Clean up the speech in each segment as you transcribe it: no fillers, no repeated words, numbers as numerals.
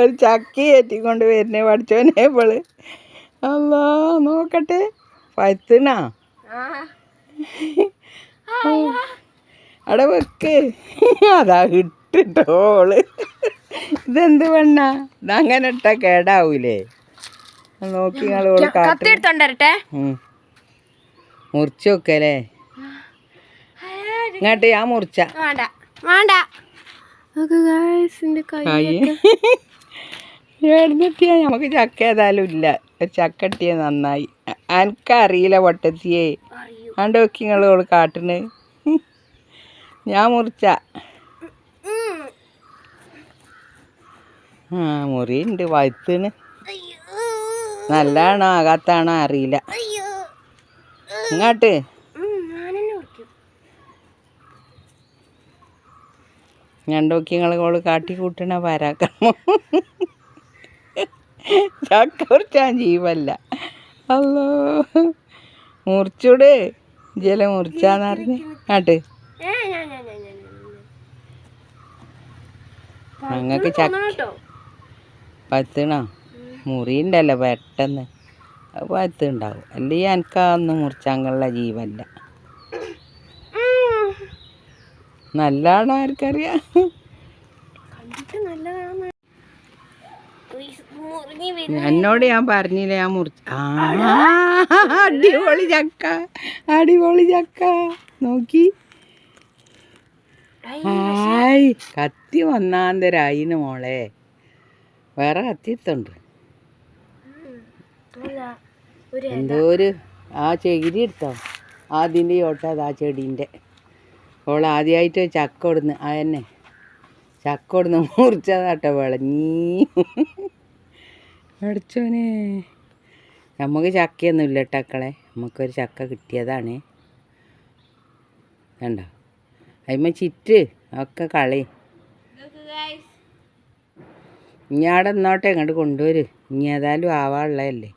ഒരു ചക്കി കയറ്റിക്കൊണ്ട് വരുന്നേ പഠിച്ചോനെ ഇവള്. അല്ലാ നോക്കട്ടെ പഴുത്തണ അവിടെ വെക്ക്. അതാ ഇട്ടിട്ടോള്. ഇതെന്ത് പെണ്ണ ഇതങ്ങനെ ഇട്ടാ കേടാവൂലേ? നോക്കി നിങ്ങളോട് കാട്ടെ മുറിച്ച് വെക്കല്ലേ. ഇങ്ങോട്ട് ഞാൻ മുറിച്ച എഴുന്നൂറ്റിയാ നമുക്ക് ചക്ക ഏതായാലും ഇല്ല. ചക്ക ഇട്ടിയ നന്നായി. എനിക്കറിയില്ല പൊട്ടത്തിയേ. ആണ്ട് നോക്കി നിങ്ങളോട് കാട്ടിന്. ഞാൻ മുറിച്ച മുറിയുണ്ട് വഴുത്തിന്. നല്ലതാണോ ആകാത്താണോ അറിയില്ല. ഇങ്ങോട്ട് ഞണ്ടോക്കി നിങ്ങളോട് കാട്ടി കൂട്ടണ പരാക്രമം. ചക്ക മുറിച്ചാൻ ജീവല്ല. അല്ലോ മുറിച്ചൂട് ജല മുറിച്ചാന്നറിഞ്ഞ് ആട്ട്. ഞങ്ങൾക്ക് ചക്ക പഴുത്തണോ മുറിയുണ്ടല്ലോ പെട്ടെന്ന്. അത് പഴുത്തുണ്ടാവും. അല്ലെങ്കിൽ എനിക്കൊന്നും മുറിച്ചാങ്കുള്ള ജീവല്ല. നല്ലതാണോ ആർക്കറിയാം. എന്നോട് ഞാൻ പറഞ്ഞില്ല ഞാൻ മുറിച്ച. അടിപൊളി ചക്ക അടിപൊളി ചക്ക നോക്കി. ഹായ് കത്തി ഒന്നാന്തരായിന് മോളെ. വേറെ കത്തി എടുത്തുണ്ട്. എന്തോ ഒരു ആ ചകിരി എടുത്തോ അതിൻ്റെ ചോട്ടത് ആ ചെടീൻ്റെ. അവൾ ആദ്യമായിട്ട് ചക്ക കൊടുന്ന് അതന്നെ ചക്ക കൊടുന്ന് മുറിച്ചതാട്ടോ വിളഞ്ഞീ. അടിച്ചോനെ നമുക്ക് ചക്കയൊന്നും ഇല്ല ടക്കളെ. നമുക്കൊരു ചക്ക കിട്ടിയതാണ്. കണ്ടോ അതിന്മേൽ ചിറ്റ് ഒക്കെ കളി. ഇനി അവിടെ നിന്നോട്ടെ ഇങ്ങോട്ട് കൊണ്ടുവരും. ഇനി ഏതായാലും ആവാനുള്ളതല്ലേ.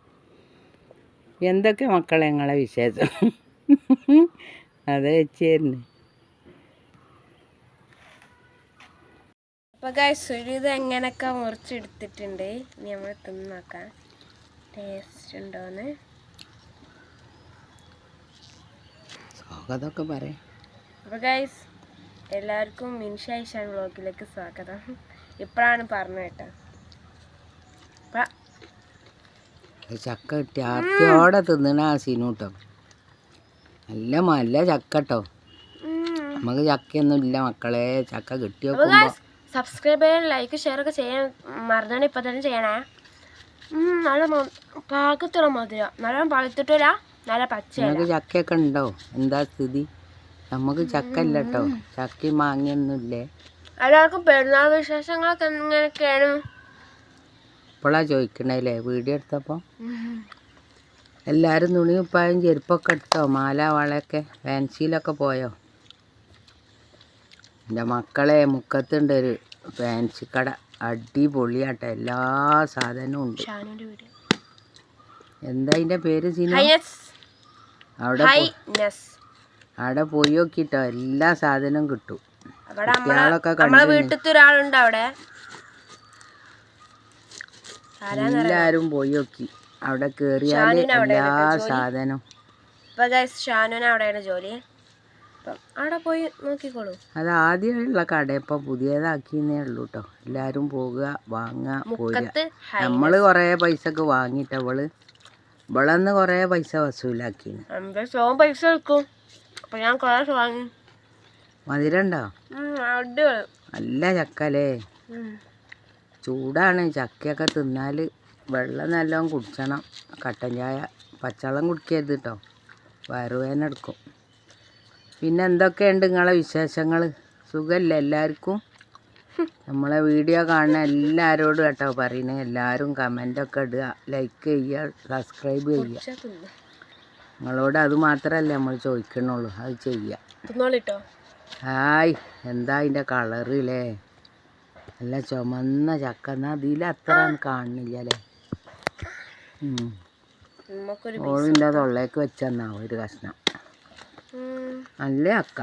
എന്തൊക്കെ മക്കളെ നിങ്ങളെ വിശേഷം? അതെ വെച്ചായിരുന്നു. അപ്പോൾ ഗൈസ് ഒരു ഇത് എങ്ങനെയൊക്കെ മുറിച്ചെടുത്തിട്ടുണ്ട്. ഇനി നമ്മൾ തിന്ന് നോക്കാം ടേസ്റ്റ് ഉണ്ടോയെന്ന്. സ്വാഗതമൊക്കെ പറയാം. അപ്പോൾ ഗൈസ് എല്ലാവർക്കും മിൻഷായിഷാൻ വ്ളോഗിലേക്ക് സ്വാഗതം. ഇപ്പോഴാണ് പറഞ്ഞു കേട്ടോ. ചക്ക കിട്ടി ആർത്തിയോടെ തിന്നണ ആ സീനൂട്ടോ. നല്ല ചക്ക കേട്ടോ. നമുക്ക് ചക്കയൊന്നും ഇല്ല മക്കളെ. ചക്ക കിട്ടി വെക്കുമ്പോൾ സബ്സ്ക്രൈബ് ചെയ്യാൻ ലൈക്ക് ഷെയർ ഒക്കെ ചെയ്യാൻ മറന്നാണ് ഇപ്പം തന്നെ ചെയ്യണേ. നല്ല പാകത്തുള്ള മധുരം. നല്ല പഴുത്തിട്ടില്ല നല്ല പച്ച. നമുക്ക് ചക്കയൊക്കെ ഉണ്ടോ? എന്താ സ്ഥിതി? നമുക്ക് ചക്ക ഇല്ല കേട്ടോ. ചക്കയും മാങ്ങയൊന്നുമില്ലേ. എല്ലാവർക്കും പെരുന്നാൾ വിശേഷങ്ങളൊക്കെ എങ്ങനെയൊക്കെയാണ് ഇപ്പോഴാണ് ചോദിക്കണല്ലേ വീഡിയോ എടുത്തപ്പോൾ. എല്ലാവരും തുണി കുപ്പായും ചെരുപ്പൊക്കെ എടുത്തോ? മാല വളയൊക്കെ ഫാൻസിയിലൊക്കെ പോയോ? എൻ്റെ മക്കളെ മുക്കത്തുണ്ട് ഒരു ഫാൻസി കട. അടിപൊളിയാട്ടോ. എല്ലാ സാധനവും ഉണ്ട്. എന്താ അതിൻ്റെ പേര് സീന? അവിടെ പോയി നോക്കിട്ടോ എല്ലാ സാധനവും കിട്ടും. കുട്ടികളൊക്കെ വീട്ടിലത്തെ ഒരാളുണ്ട് അവിടെ. എല്ലാരും പോയി നോക്കി. അവിടെ കേറിയാൽ എല്ലാ സാധനവും. ഷാനുവിന് അവിടെയാണ് ജോലി. അവിടെ പോയി നോക്കിക്കോളൂ. അത് ആദ്യമുള്ള കട ഇപ്പൊ പുതിയതാക്കിന്നേ ഉള്ളൂ കേട്ടോ. എല്ലാരും പോകുക വാങ്ങുക പോരുക. നമ്മള് കൊറേ പൈസക്ക് വാങ്ങിട്ട് ഇവളന്ന് കൊറേ പൈസ വസൂലാക്കിന്. പൈസ എടുക്കും. അപ്പൊ ഞാൻ കുറേ വാങ്ങി. മധുരണ്ടോ? നല്ല ചക്കല്ലേ. ചൂടാണ്. ചക്കയൊക്കെ തിന്നാൽ വെള്ളം നല്ലോണം കുടിച്ചണം. കട്ടൻ ചായ പച്ചവെള്ളം കുടിക്കരുത് കേട്ടോ. വയറുവേദന എടുക്കും. പിന്നെ എന്തൊക്കെയുണ്ട് നിങ്ങളെ വിശേഷങ്ങൾ? സുഖമല്ലേ എല്ലാവർക്കും? നമ്മളെ വീഡിയോ കാണുന്ന എല്ലാവരോടും കേട്ടോ പറയണേ. എല്ലാവരും കമൻ്റൊക്കെ ഇടുക, ലൈക്ക് ചെയ്യുക, സബ്സ്ക്രൈബ് ചെയ്യുക. നിങ്ങളോട് അത് മാത്രമല്ല നമ്മൾ ചോദിക്കണുള്ളൂ. അത് ചെയ്യുക. ഹായ് എന്താ അതിൻ്റെ കളറില്ലേ? നല്ല ചുമന്ന ചക്ക. എന്നാൽ അതിൽ അത്ര കാണുന്നില്ല അല്ലേ. ഓളിൻ്റെ തൊള്ളേക്ക് വെച്ചെന്നാ ഒരു കഷ്ണം. നല്ല ചക്ക.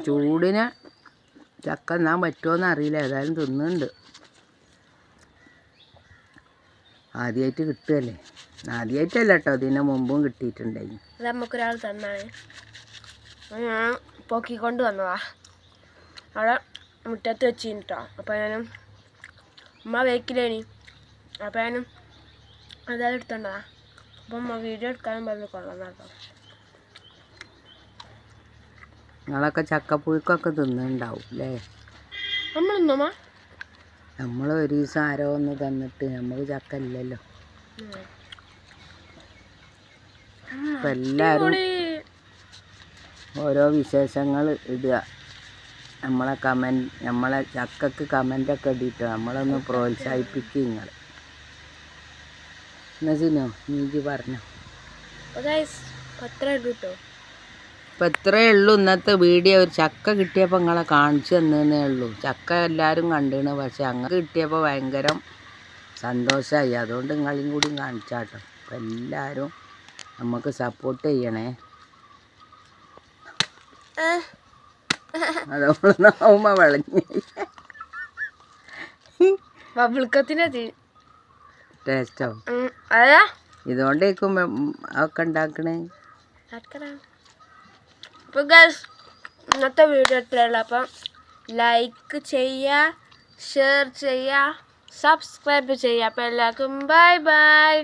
ചൂടിന് ചക്ക എന്നാൻ പറ്റുമോയെന്ന് അറിയില്ല, ഏതായാലും തിന്നുന്നുണ്ട്. ആദ്യമായിട്ട് കിട്ടുകയല്ലേ. ആദ്യമായിട്ടല്ല കേട്ടോ, ഇതിന് മുമ്പും കിട്ടിയിട്ടുണ്ടായി. അത് നമുക്കൊരാൾ തന്നാണ്, ഞാൻ പൊക്കിക്കൊണ്ട് വന്നതാ. അവിടെ മുറ്റത്ത് വെച്ചിന് കേട്ടോ. അപ്പോൾ ഞാനും ഉമ്മ വേക്കില്ലേനി, അപ്പോൾ ഞാനും അതായത് എടുത്തോണ്ടതാ. അപ്പം ഉമ്മ വീഡിയോ എടുക്കാനും പറഞ്ഞ് കൊള്ളാം കേട്ടോ. നിങ്ങളൊക്കെ ചക്കപ്പുഴുക്കൊക്കെ തിന്നുന്നുണ്ടാവും അല്ലേ? നമ്മളൊന്നുമ്മ നമ്മൾ ഒരു ദിവസം ആരോ ഒന്ന് തന്നിട്ട് നമുക്ക് ചക്ക ഇല്ലല്ലോ. അപ്പം എല്ലാവരും ഓരോ വിശേഷങ്ങൾ ഇടുക, നമ്മളെ ചക്കക്ക് കമൻ്റൊക്കെ ഇട്ടിട്ട് നമ്മളൊന്ന് പ്രോത്സാഹിപ്പിക്കുക. നിങ്ങൾ എന്നാ സിനോ നീജി പറഞ്ഞോ. പത്ര ഇട്ടോ. അപ്പം ഇത്രയേ ഉള്ളൂ ഇന്നത്തെ വീഡിയോ. ഒരു ചക്ക കിട്ടിയപ്പോൾ നിങ്ങളെ കാണിച്ചു തന്നേ ഉള്ളൂ. ചക്ക എല്ലാവരും കണ്ടിരുന്നു, പക്ഷെ അങ്ങനെ കിട്ടിയപ്പോൾ ഭയങ്കര സന്തോഷമായി. അതുകൊണ്ട് നിങ്ങളെയും കൂടി കാണിച്ചാട്ടോ. അപ്പം എല്ലാവരും നമുക്ക് സപ്പോർട്ട് ചെയ്യണേ. അതോളാവുമ്പോ വിളഞ്ഞ ടേസ്റ്റോ ഇതുകൊണ്ടേക്കും ഒക്കെ ഉണ്ടാക്കണേ. അപ്പോൾ ഗൈസ് ഇന്നത്തെ വീഡിയോ ഇത്രയുള്ളൂ. അപ്പം ലൈക്ക് ചെയ്യുക, ഷെയർ ചെയ്യുക, സബ്സ്ക്രൈബ് ചെയ്യുക. അപ്പോൾ എല്ലാവർക്കും ബൈ ബൈ.